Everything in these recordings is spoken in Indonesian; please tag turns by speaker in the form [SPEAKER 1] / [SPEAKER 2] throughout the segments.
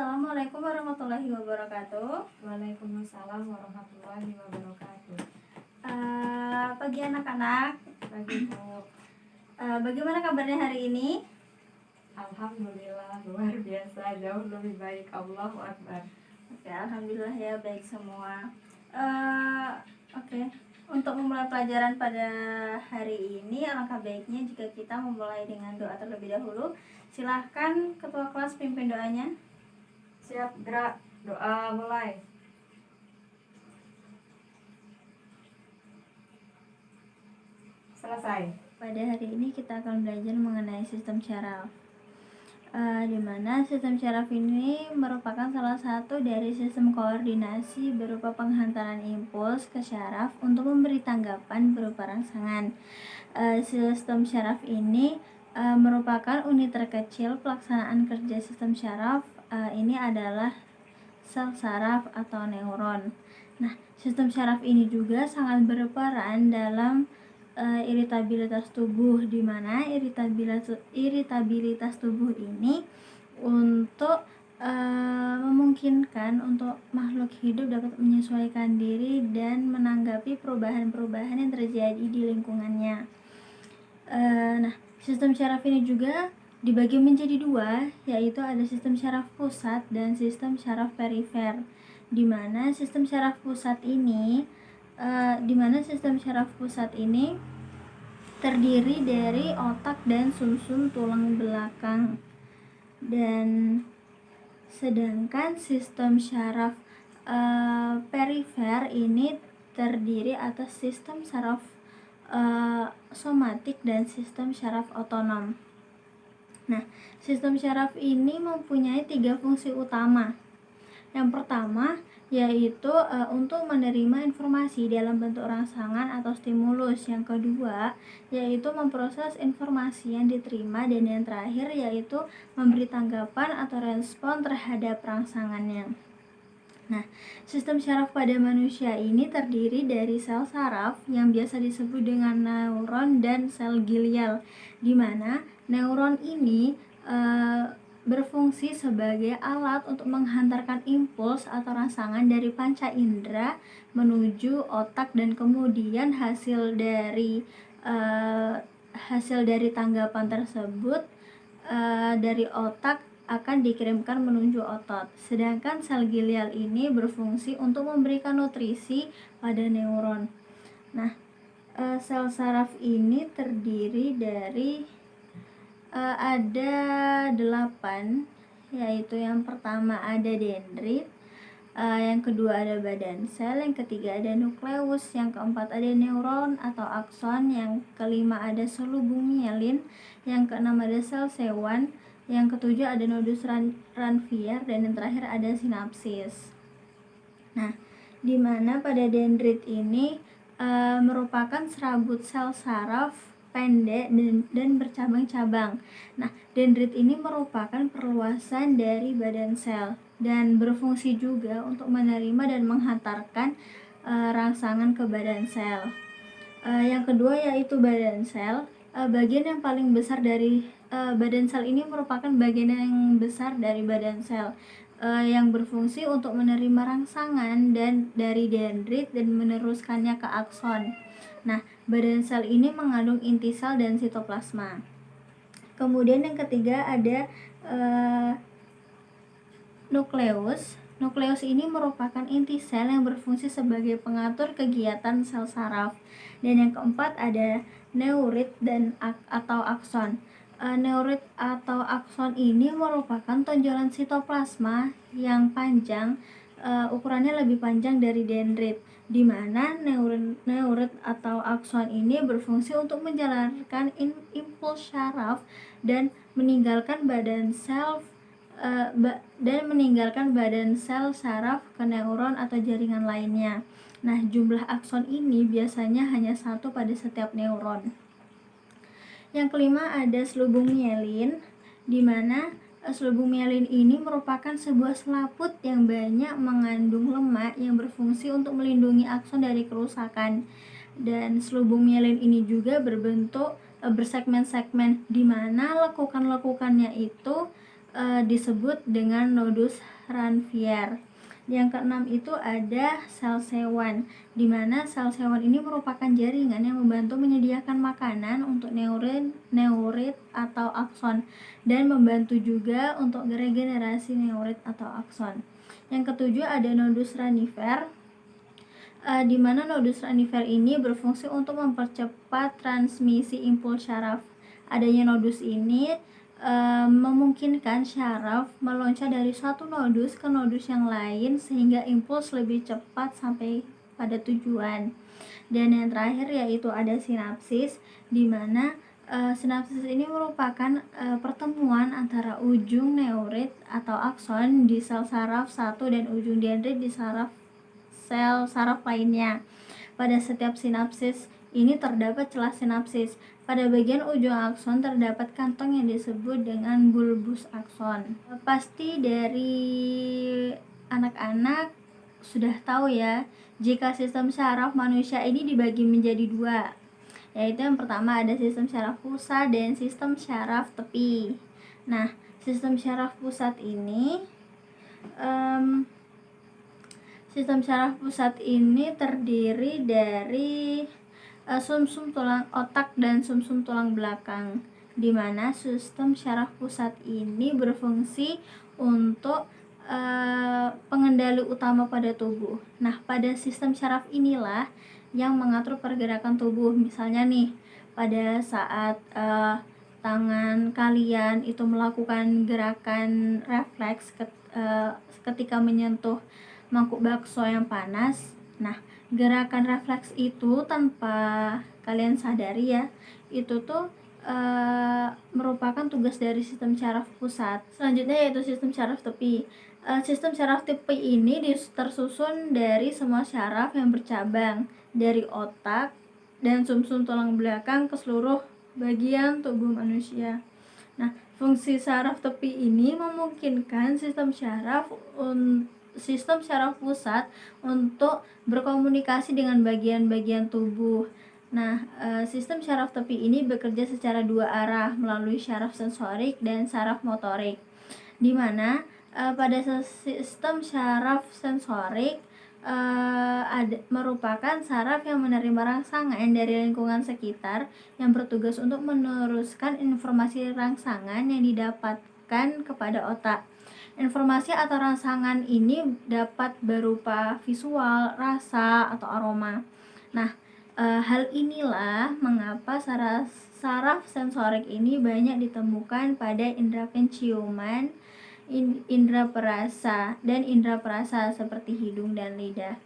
[SPEAKER 1] Assalamualaikum warahmatullahi wabarakatuh.
[SPEAKER 2] Waalaikumsalam warahmatullahi wabarakatuh.
[SPEAKER 1] Pagi anak-anak.
[SPEAKER 2] Pagi Bu.
[SPEAKER 1] Bagaimana kabarnya hari ini?
[SPEAKER 2] Alhamdulillah luar biasa, jauh lebih baik. Allahu Akbar.
[SPEAKER 1] Oke, alhamdulillah ya baik semua. Oke. Untuk memulai pelajaran pada hari ini, alangkah baiknya jika kita memulai dengan doa terlebih dahulu. Silahkan ketua kelas pimpin doanya.
[SPEAKER 2] Siap, gerak. Doa mulai. Selesai.
[SPEAKER 1] Pada hari ini kita akan belajar mengenai sistem syaraf. Di mana sistem syaraf ini merupakan salah satu dari sistem koordinasi berupa penghantaran impuls ke syaraf untuk memberi tanggapan berupa rangsangan. Sistem syaraf ini merupakan unit terkecil pelaksanaan kerja sistem syaraf. Ini adalah sel saraf atau neuron. Nah, sistem syaraf ini juga sangat berperan dalam iritabilitas tubuh, di mana iritabilitas tubuh ini untuk memungkinkan untuk makhluk hidup dapat menyesuaikan diri dan menanggapi perubahan-perubahan yang terjadi di lingkungannya. Nah, sistem syaraf ini juga dibagi menjadi dua, yaitu ada sistem syaraf pusat dan sistem syaraf perifer. Di mana sistem syaraf pusat ini terdiri dari otak dan sumsum tulang belakang, dan sedangkan sistem syaraf perifer ini terdiri atas sistem syaraf somatik dan sistem syaraf otonom. Nah, sistem syaraf ini mempunyai 3 fungsi utama. Yang pertama yaitu untuk menerima informasi dalam bentuk rangsangan atau stimulus. Yang kedua yaitu memproses informasi yang diterima, dan yang terakhir yaitu memberi tanggapan atau respon terhadap rangsangannya. Nah, sistem syaraf pada manusia ini terdiri dari sel saraf yang biasa disebut dengan neuron dan sel gilial, di mana neuron ini berfungsi sebagai alat untuk menghantarkan impuls atau rangsangan dari panca indera menuju otak, dan kemudian hasil dari tanggapan tersebut dari otak akan dikirimkan menuju otot. Sedangkan sel gilial ini berfungsi untuk memberikan nutrisi pada neuron. Nah, sel saraf ini terdiri dari ada 8, yaitu yang pertama ada dendrit, yang kedua ada badan sel, yang ketiga ada nukleus, yang keempat ada neuron atau akson, yang kelima ada selubung mielin, yang keenam ada sel Schwann, yang ketujuh ada nodus Ranvier, dan yang terakhir ada sinapsis. Nah, di mana pada dendrit ini merupakan serabut sel saraf pendek dan bercabang-cabang. Nah, dendrit ini merupakan perluasan dari badan sel dan berfungsi juga untuk menerima dan menghantarkan rangsangan ke badan sel. Yang kedua yaitu badan sel. Bagian yang paling besar dari badan sel ini merupakan bagian yang besar dari badan sel yang berfungsi untuk menerima rangsangan dan dari dendrit dan meneruskannya ke akson. Nah, badan sel ini mengandung inti sel dan sitoplasma. Kemudian yang ketiga ada nukleus. Nukleus ini merupakan inti sel yang berfungsi sebagai pengatur kegiatan sel saraf. Dan yang keempat ada neurit atau akson. Neurit atau akson ini merupakan tonjolan sitoplasma yang panjang, ukurannya lebih panjang dari dendrit, di mana neurit atau akson ini berfungsi untuk menjalankan impuls syaraf dan meninggalkan badan sel saraf ke neuron atau jaringan lainnya. Nah, jumlah akson ini biasanya hanya 1 pada setiap neuron. Yang kelima ada selubung mielin, di mana selubung mielin ini merupakan sebuah selaput yang banyak mengandung lemak yang berfungsi untuk melindungi akson dari kerusakan. Dan selubung mielin ini juga berbentuk bersegmen-segmen, di mana lekukan-lekukannya itu disebut dengan nodus Ranvier. Yang keenam itu ada sel sewan, di mana sel sewan ini merupakan jaringan yang membantu menyediakan makanan untuk neurit atau akson, dan membantu juga untuk regenerasi neurit atau akson. Yang ketujuh ada nodus ranifer, di mana nodus ranifer ini berfungsi untuk mempercepat transmisi impuls syaraf. Adanya nodus ini memungkinkan syaraf meloncat dari suatu nodus ke nodus yang lain sehingga impuls lebih cepat sampai pada tujuan. Dan yang terakhir yaitu ada sinapsis, di mana sinapsis ini merupakan pertemuan antara ujung neurit atau akson di sel saraf satu dan ujung dendrit di sel saraf lainnya. Pada setiap sinapsis ini terdapat celah sinapsis. Pada bagian ujung akson terdapat kantong yang disebut dengan bulbus akson. Pasti dari anak-anak sudah tahu ya, jika sistem syaraf manusia ini dibagi menjadi dua, yaitu yang pertama ada sistem syaraf pusat dan sistem syaraf tepi. Nah, sistem syaraf pusat ini terdiri dari sumsum tulang otak dan sumsum tulang belakang, di mana sistem syaraf pusat ini berfungsi untuk pengendali utama pada tubuh. Nah, pada sistem syaraf inilah yang mengatur pergerakan tubuh. Misalnya nih, pada saat tangan kalian itu melakukan gerakan refleks ketika menyentuh mangkuk bakso yang panas. Nah, gerakan refleks itu tanpa kalian sadari ya, itu tuh merupakan tugas dari sistem syaraf pusat. Selanjutnya yaitu sistem syaraf tepi. Sistem syaraf tepi ini tersusun dari semua syaraf yang bercabang dari otak dan sumsum tulang belakang ke seluruh bagian tubuh manusia. Nah, fungsi syaraf tepi ini memungkinkan sistem syaraf pusat untuk berkomunikasi dengan bagian-bagian tubuh. Nah, sistem syaraf tepi ini bekerja secara dua arah melalui syaraf sensorik dan syaraf motorik, di mana pada sistem syaraf sensorik merupakan saraf yang menerima rangsangan dari lingkungan sekitar yang bertugas untuk meneruskan informasi rangsangan yang didapatkan kepada otak. Informasi atau rangsangan ini dapat berupa visual, rasa, atau aroma. Nah, hal inilah mengapa saraf sensorik ini banyak ditemukan pada indera penciuman, indera perasa, dan indera perasa seperti hidung dan lidah.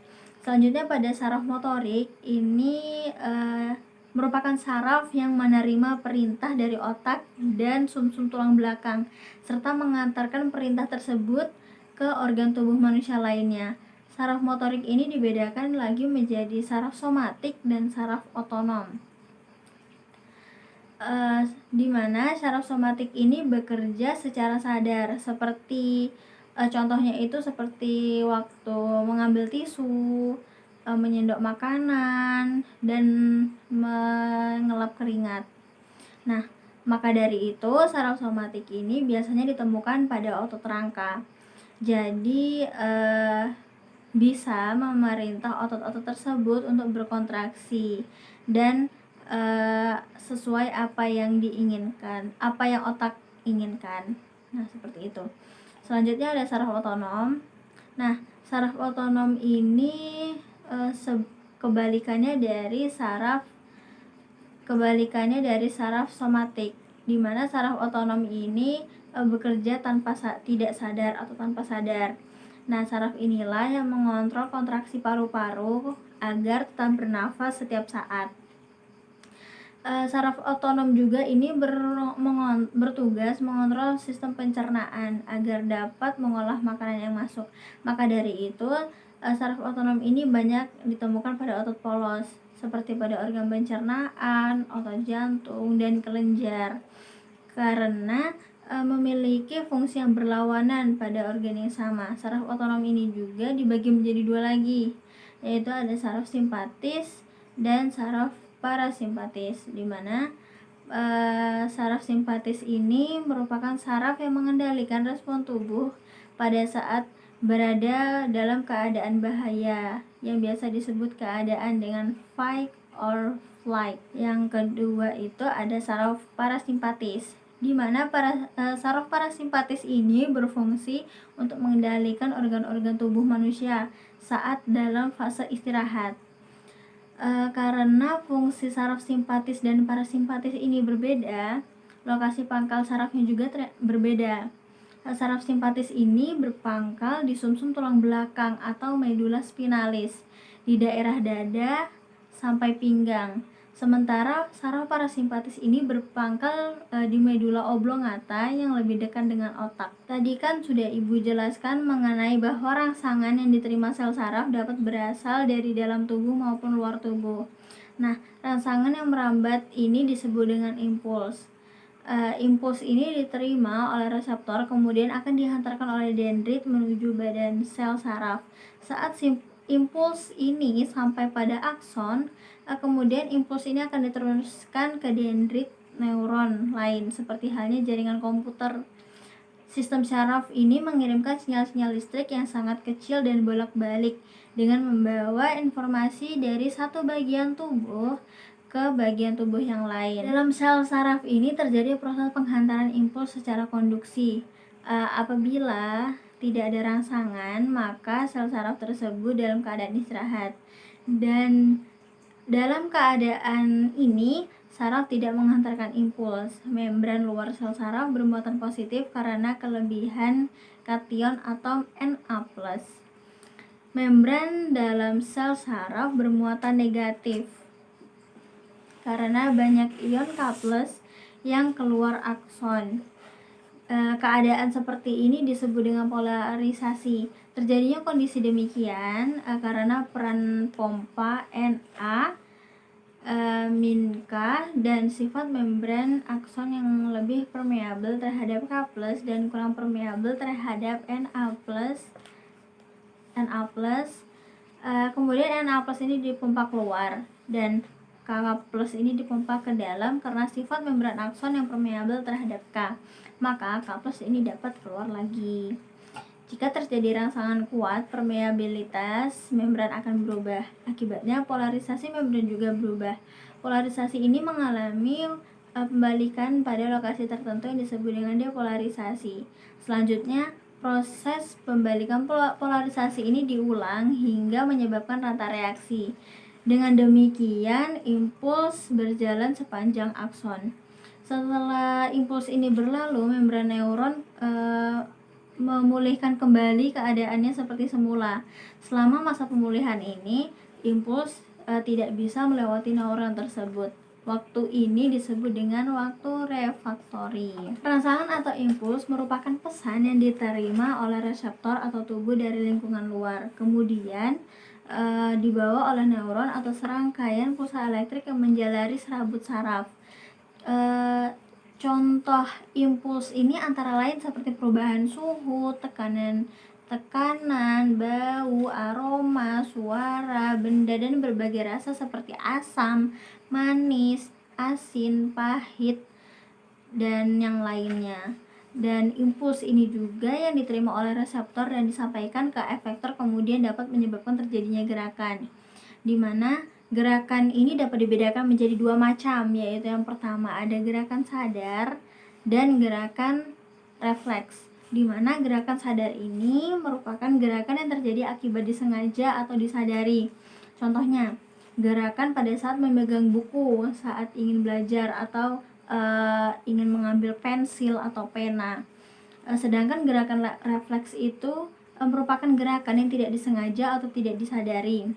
[SPEAKER 1] Selanjutnya pada saraf motorik ini merupakan saraf yang menerima perintah dari otak dan sumsum tulang belakang serta mengantarkan perintah tersebut ke organ tubuh manusia lainnya. Saraf motorik ini dibedakan lagi menjadi saraf somatik dan saraf otonom. Di mana saraf somatik ini bekerja secara sadar, seperti contohnya itu seperti waktu mengambil tisu, menyendok makanan, dan mengelap keringat. Nah, maka dari itu saraf somatik ini biasanya ditemukan pada otot rangka. Jadi bisa memerintah otot-otot tersebut untuk berkontraksi dan sesuai apa yang diinginkan, apa yang otak inginkan. Nah, seperti itu. Selanjutnya ada saraf otonom. Nah, saraf otonom ini kebalikannya dari saraf somatik, di mana saraf otonom ini bekerja tidak sadar atau tanpa sadar. Nah, saraf inilah yang mengontrol kontraksi paru-paru agar tetap bernafas setiap saat. Saraf otonom juga ini bertugas mengontrol sistem pencernaan agar dapat mengolah makanan yang masuk. Maka dari itu, saraf otonom ini banyak ditemukan pada otot polos, seperti pada organ pencernaan, otot jantung, dan kelenjar, karena memiliki fungsi yang berlawanan pada organ yang sama. Saraf otonom ini juga dibagi menjadi dua lagi, yaitu ada saraf simpatis dan saraf parasimpatis, di mana Saraf simpatis ini merupakan saraf yang mengendalikan respon tubuh pada saat berada dalam keadaan bahaya, yang biasa disebut keadaan dengan fight or flight. Yang kedua itu ada saraf parasimpatis, di mana saraf parasimpatis ini berfungsi untuk mengendalikan organ-organ tubuh manusia saat dalam fase istirahat. Karena fungsi saraf simpatis dan parasimpatis ini berbeda, lokasi pangkal sarafnya juga berbeda. Saraf simpatis ini berpangkal di sumsum tulang belakang atau medula spinalis di daerah dada sampai pinggang. Sementara saraf parasimpatis ini berpangkal di medula oblongata yang lebih dekat dengan otak. Tadi kan sudah Ibu jelaskan mengenai bahwa rangsangan yang diterima sel saraf dapat berasal dari dalam tubuh maupun luar tubuh. Nah, rangsangan yang merambat ini disebut dengan impuls. Impuls ini diterima oleh reseptor, kemudian akan dihantarkan oleh dendrit menuju badan sel saraf. Saat impuls ini sampai pada akson, kemudian impuls ini akan diteruskan ke dendrit neuron lain, seperti halnya jaringan komputer. Sistem saraf ini mengirimkan sinyal-sinyal listrik yang sangat kecil dan bolak-balik dengan membawa informasi dari satu bagian tubuh ke bagian tubuh yang lain. Dalam sel saraf ini terjadi proses penghantaran impuls secara konduksi. Apabila tidak ada rangsangan, maka sel saraf tersebut dalam keadaan istirahat. Dan dalam keadaan ini, saraf tidak menghantarkan impuls. Membran luar sel saraf bermuatan positif karena kelebihan kation atom Na+. Membran dalam sel saraf bermuatan negatif karena banyak ion K+ yang keluar akson. Keadaan seperti ini disebut dengan polarisasi. Terjadinya kondisi demikian karena peran pompa Na K dan sifat membran akson yang lebih permeabel terhadap K+ dan kurang permeabel terhadap Na+. Kemudian Na+ ini dipompa keluar dan K+ ini dipompa ke dalam karena sifat membran akson yang permeabel terhadap K, maka K+ ini dapat keluar lagi. Jika terjadi rangsangan kuat, permeabilitas membran akan berubah. Akibatnya polarisasi membran juga berubah. Polarisasi ini mengalami pembalikan pada lokasi tertentu yang disebut dengan depolarisasi. Selanjutnya, proses pembalikan polarisasi ini diulang hingga menyebabkan rata reaksi. Dengan demikian, impuls berjalan sepanjang akson. Setelah impuls ini berlalu, membran neuron memulihkan kembali keadaannya seperti semula. Selama masa pemulihan ini, impuls tidak bisa melewati neuron tersebut. Waktu ini disebut dengan waktu refraktori. Rangsangan atau impuls merupakan pesan yang diterima oleh reseptor atau tubuh dari lingkungan luar. Kemudian dibawa oleh neuron atau serangkaian pulsa elektrik yang menjalari serabut saraf. Contoh impuls ini antara lain seperti perubahan suhu, tekanan, bau, aroma, suara, benda, dan berbagai rasa seperti asam, manis, asin, pahit, dan yang lainnya. Dan impuls ini juga yang diterima oleh reseptor dan disampaikan ke efektor, kemudian dapat menyebabkan terjadinya gerakan, di mana gerakan ini dapat dibedakan menjadi dua macam, yaitu yang pertama ada gerakan sadar dan gerakan refleks, di mana gerakan sadar ini merupakan gerakan yang terjadi akibat disengaja atau disadari. Contohnya, gerakan pada saat memegang buku, saat ingin belajar, atau ingin mengambil pensil atau pena. Sedangkan gerakan refleks itu merupakan gerakan yang tidak disengaja atau tidak disadari.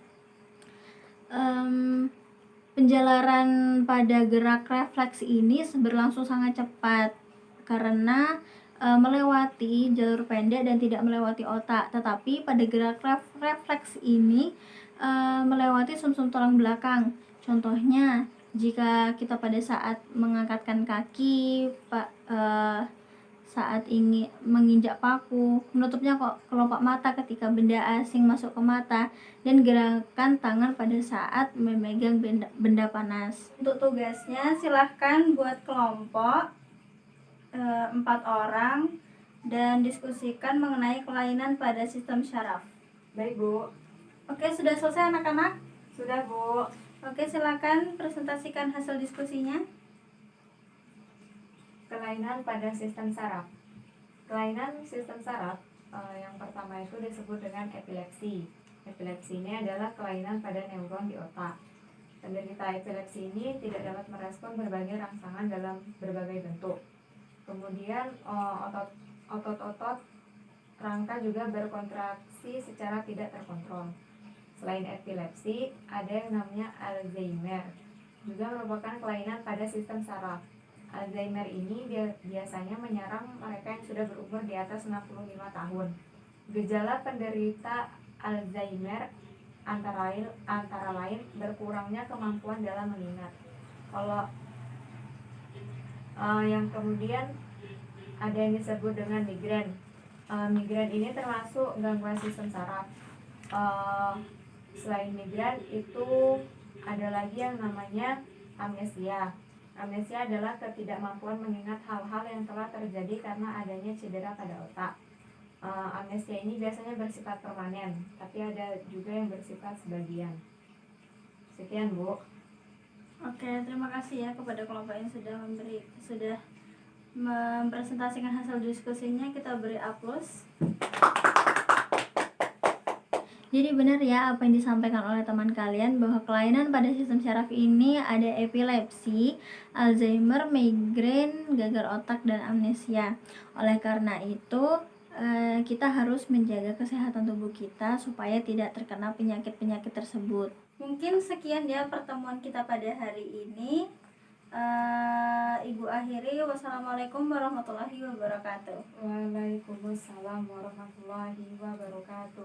[SPEAKER 1] Penjalaran pada gerak refleks ini berlangsung sangat cepat karena melewati jalur pendek dan tidak melewati otak. Tetapi pada gerak refleks ini melewati sumsum tulang belakang. Contohnya, jika kita pada saat mengangkatkan kaki saat ingin menginjak paku, menutupnya kelopak mata ketika benda asing masuk ke mata, dan gerakan tangan pada saat memegang benda panas. Untuk tugasnya silahkan buat kelompok 4 orang dan diskusikan mengenai kelainan pada sistem syaraf.
[SPEAKER 2] Baik, Bu.
[SPEAKER 1] Oke, sudah selesai anak-anak?
[SPEAKER 2] Sudah, Bu.
[SPEAKER 1] Oke, silakan presentasikan hasil diskusinya.
[SPEAKER 2] Kelainan pada sistem saraf. Kelainan sistem saraf yang pertama itu disebut dengan epilepsi. Epilepsi ini adalah kelainan pada neuron di otak. Penderita epilepsi ini tidak dapat merespon berbagai rangsangan dalam berbagai bentuk. Kemudian otot-otot rangka juga berkontraksi secara tidak terkontrol. Selain epilepsi, ada yang namanya Alzheimer, juga merupakan kelainan pada sistem saraf. Alzheimer ini biasanya menyerang mereka yang sudah berumur di atas 65 tahun. Gejala penderita Alzheimer antara lain berkurangnya kemampuan dalam mengingat. Kalau yang kemudian ada yang disebut dengan migrain. Migrain ini termasuk gangguan sistem saraf. Selain migrain itu ada lagi yang namanya amnesia. Amnesia adalah ketidakmampuan mengingat hal-hal yang telah terjadi karena adanya cedera pada otak. Amnesia ini biasanya bersifat permanen, tapi ada juga yang bersifat sebagian. Sekian, Bu.
[SPEAKER 1] Oke, terima kasih ya kepada kelompok yang sudah mempresentasikan hasil diskusinya. Kita beri aplaus. Jadi benar ya apa yang disampaikan oleh teman kalian, bahwa kelainan pada sistem syaraf ini ada epilepsi, Alzheimer, migrain, gagal otak, dan amnesia. Oleh karena itu kita harus menjaga kesehatan tubuh kita supaya tidak terkena penyakit-penyakit tersebut. Mungkin sekian ya pertemuan kita pada hari ini. Ibu akhiri, wassalamualaikum warahmatullahi wabarakatuh.
[SPEAKER 2] Waalaikumsalam warahmatullahi wabarakatuh.